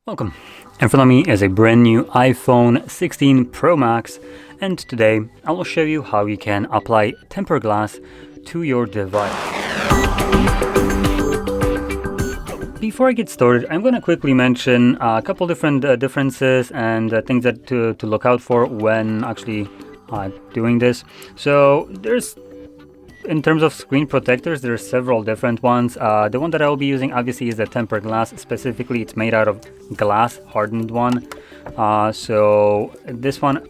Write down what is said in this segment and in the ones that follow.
Welcome. In front of me is a brand new iPhone 16 Pro Max, and today I will show you how you can apply tempered glass to your device. Before I get started, I'm going to quickly mention a couple different differences and things that to look out for when actually doing this. So in terms of screen protectors, there are several different ones. The one that I will be using obviously is the tempered glass. Specifically, it's made out of glass, hardened one. So this one,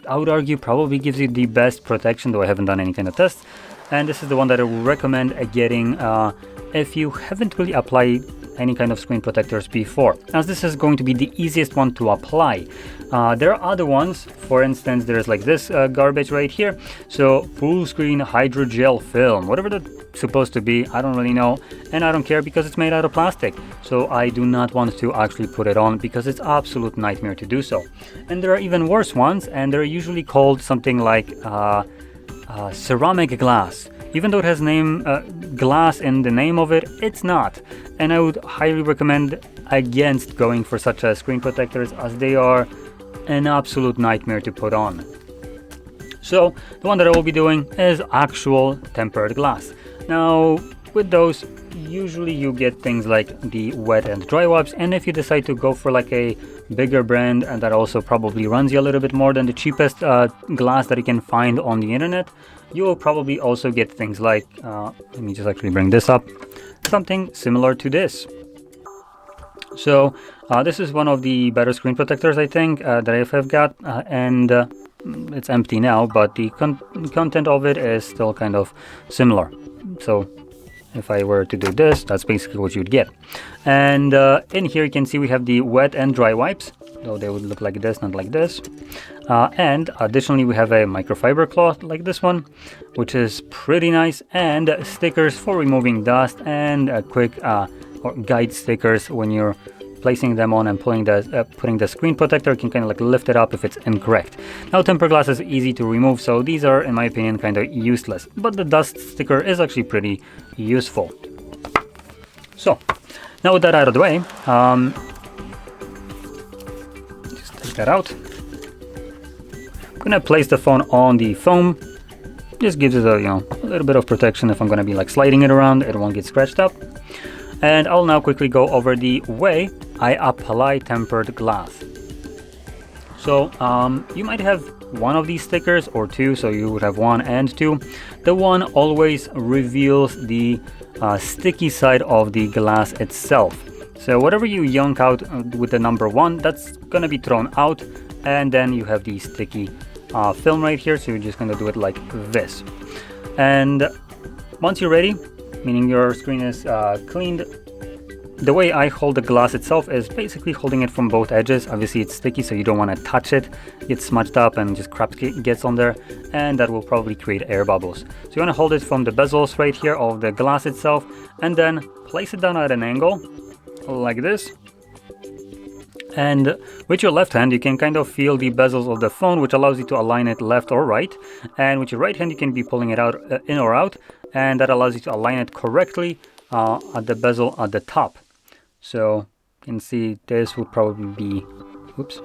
I would argue, probably gives you the best protection, though I haven't done any kind of tests. And this is the one that I would recommend getting if you haven't really applied any kind of screen protectors before, as this is going to be the easiest one to apply. There are other ones. For instance, there's like this garbage right here. So full screen hydrogel film, whatever that's supposed to be, I don't really know, and I don't care because it's made out of plastic. So I do not want to actually put it on because it's absolute nightmare to do so. And there are even worse ones, and they're usually called something like ceramic glass. Even though it has glass in the name of it, it's not. And I would highly recommend against going for such screen protectors, as they are an absolute nightmare to put on. So the one that I will be doing is actual tempered glass. Now with those, usually you get things like the wet and dry wipes, and if you decide to go for like a bigger brand and that also probably runs you a little bit more than the cheapest glass that you can find on the internet, you will probably also get things like let me just actually bring this up, something similar to this. So this is one of the better screen protectors, I think, that I have got, and it's empty now, but the content of it is still kind of similar. So if I were to do this, that's basically what you would get. And in here you can see we have the wet and dry wipes, though they would look like this, not like this. And additionally we have a microfiber cloth like this one, which is pretty nice, and stickers for removing dust, and quick or guide stickers when you're placing them on and putting the screen protector. You can kind of like lift it up if it's incorrect. Now tempered glass is easy to remove, so these are in my opinion kind of useless, but the dust sticker is actually pretty useful. So now with that out of the way, just take that out. I'm gonna place the phone on the foam. Just gives it a little bit of protection. If I'm gonna be like sliding it around, it won't get scratched up. And I'll now quickly go over the way I apply tempered glass. So you might have one of these stickers or two, so you would have one and two. The one always reveals the sticky side of the glass itself. So whatever you yank out with the number one, that's gonna be thrown out, and then you have the sticky film right here. So you're just gonna do it like this. And once you're ready, meaning your screen is cleaned, the way I hold the glass itself is basically holding it from both edges. Obviously it's sticky, so you don't want to touch it. It's smudged up and just crap gets on there, and that will probably create air bubbles. So you want to hold it from the bezels right here of the glass itself, and then place it down at an angle like this. And with your left hand you can kind of feel the bezels of the phone, which allows you to align it left or right, and with your right hand you can be pulling it out in or out, and that allows you to align it correctly at the bezel at the top. So you can see this would probably be, oops,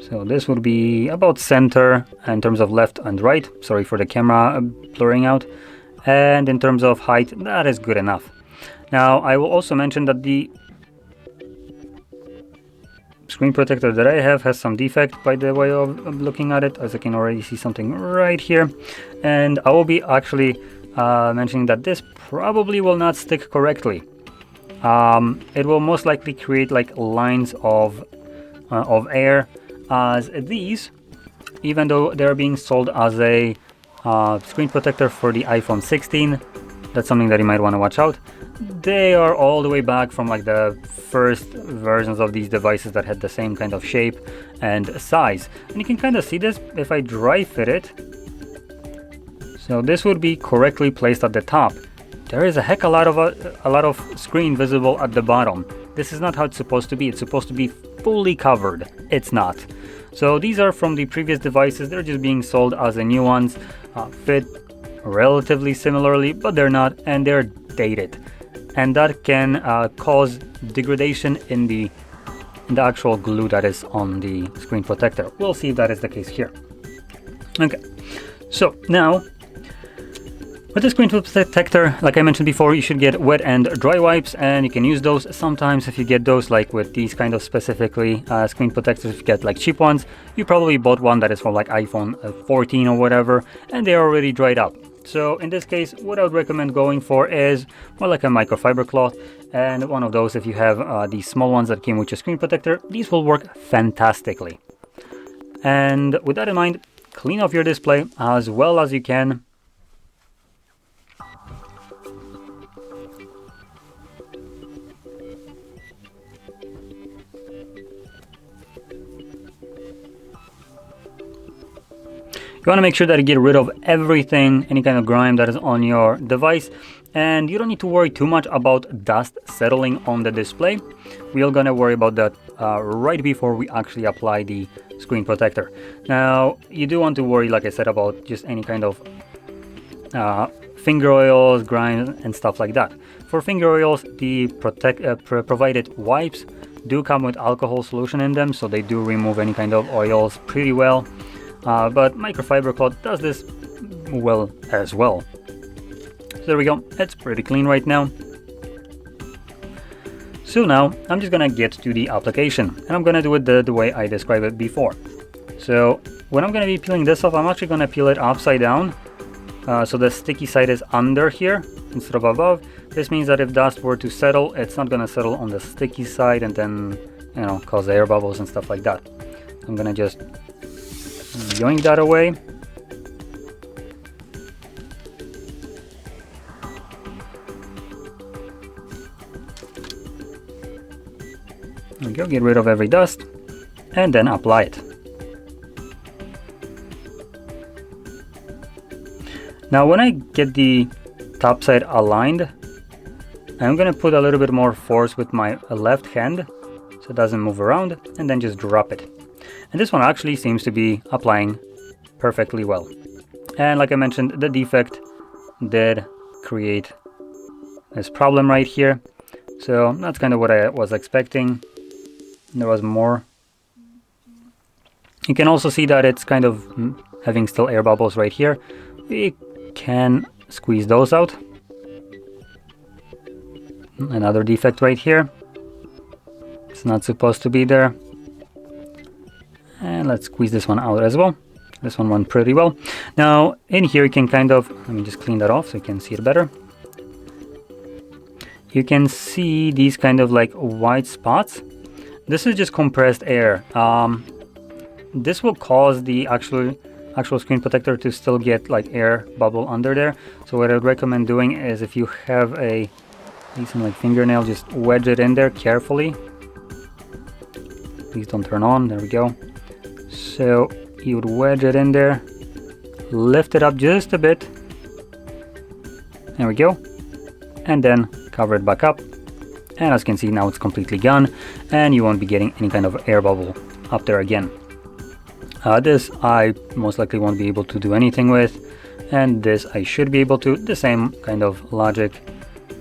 so this would be about center in terms of left and right. Sorry for the camera blurring out. And in terms of height, that is good enough. Now I will also mention that the screen protector that I have has some defect by the way of looking at it, as I can already see something right here. And I will be actually mentioning that this probably will not stick correctly. It will most likely create like lines of air, as these, even though they're being sold as a screen protector for the iPhone 16, that's something that you might want to watch out. They are all the way back from like the first versions of these devices that had the same kind of shape and size. And you can kind of see this if I dry fit it. So this would be correctly placed at the top. There is a heck a lot of screen visible at the bottom. This is not how it's supposed to be. It's supposed to be fully covered. It's not. So these are from the previous devices. They're just being sold as the new ones. Fit relatively similarly, but they're not, and they're dated. And that can cause degradation in the in the actual glue that is on the screen protector. We'll see if that is the case here. Okay, so now with the screen protector, like I mentioned before, you should get wet and dry wipes, and you can use those sometimes. If you get those, like with these kind of specifically screen protectors, if you get like cheap ones, you probably bought one that is from like iPhone 14 or whatever, and they're already dried up. So in this case, what I would recommend going for is more like a microfiber cloth, and one of those, if you have these small ones that came with your screen protector, these will work fantastically. And with that in mind, clean off your display as well as you can. You want to make sure that you get rid of everything, any kind of grime that is on your device, and you don't need to worry too much about dust settling on the display. We're gonna worry about that right before we actually apply the screen protector. Now, you do want to worry, like I said, about just any kind of finger oils, grime, and stuff like that. For finger oils, the provided wipes do come with alcohol solution in them, so they do remove any kind of oils pretty well. But microfiber cloth does this well as well. So there we go, it's pretty clean right now. So now I'm just gonna get to the application, and I'm gonna do it the way I described it before. So when I'm gonna be peeling this off, I'm actually gonna peel it upside down, so the sticky side is under here instead of above. This means that if dust were to settle, it's not gonna settle on the sticky side and then, you know, cause air bubbles and stuff like that. I'm gonna just yoink that away. There we go, get rid of every dust and then apply it. Now when I get the top side aligned, I'm gonna put a little bit more force with my left hand so it doesn't move around, and then just drop it. And this one actually seems to be applying perfectly well. And like I mentioned, the defect did create this problem right here. So that's kind of what I was expecting. There was more. You can also see that it's kind of having still air bubbles right here. We can squeeze those out. Another defect right here. It's not supposed to be there. And let's squeeze this one out as well. This one went pretty well. Now in here you can kind of, let me just clean that off so you can see it better. You can see these kind of like white spots. This is just compressed air. This will cause the actual screen protector to still get like air bubble under there. So what I would recommend doing is, if you have a decent like fingernail, just wedge it in there carefully. Please don't turn on, there we go. So you would wedge it in there, lift it up just a bit, there we go, and then cover it back up. And as you can see, now it's completely gone, and you won't be getting any kind of air bubble up there again. This I most likely won't be able to do anything with, and this I should be able to. The same kind of logic.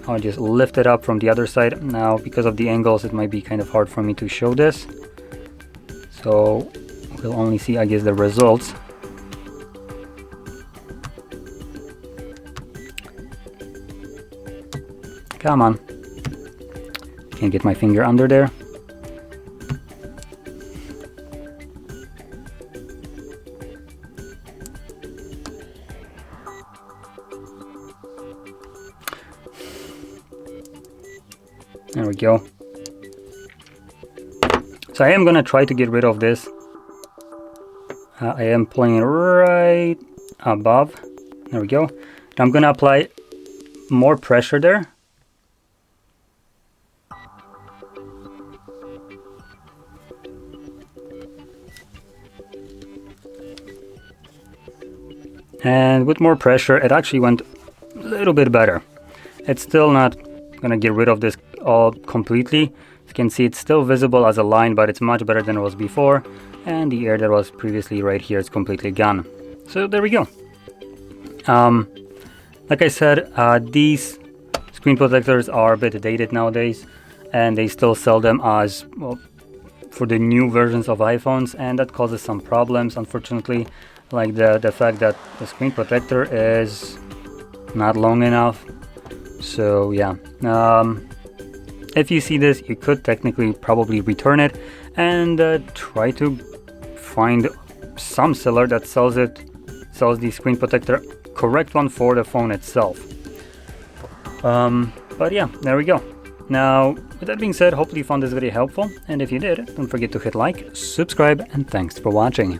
I'll just lift it up from the other side. Now because of the angles, it might be kind of hard for me to show this, so we'll only see, I guess, the results. Come on. Can't get my finger under there. There we go. So I am going to try to get rid of this. I am pulling it right above. There we go. Now I'm going to apply more pressure there. And with more pressure, it actually went a little bit better. It's still not going to get rid of this all completely. As you can see, it's still visible as a line, but it's much better than it was before. And the air that was previously right here is completely gone. So there we go. Like I said, these screen protectors are a bit dated nowadays, and they still sell them as, well, for the new versions of iPhones, and that causes some problems, unfortunately, like the fact that the screen protector is not long enough. So yeah, if you see this, you could technically probably return it and try to find some seller that sells the screen protector, correct one for the phone itself. But yeah, there we go. Now, with that being said, hopefully you found this video helpful, and if you did, don't forget to hit like, subscribe, and thanks for watching.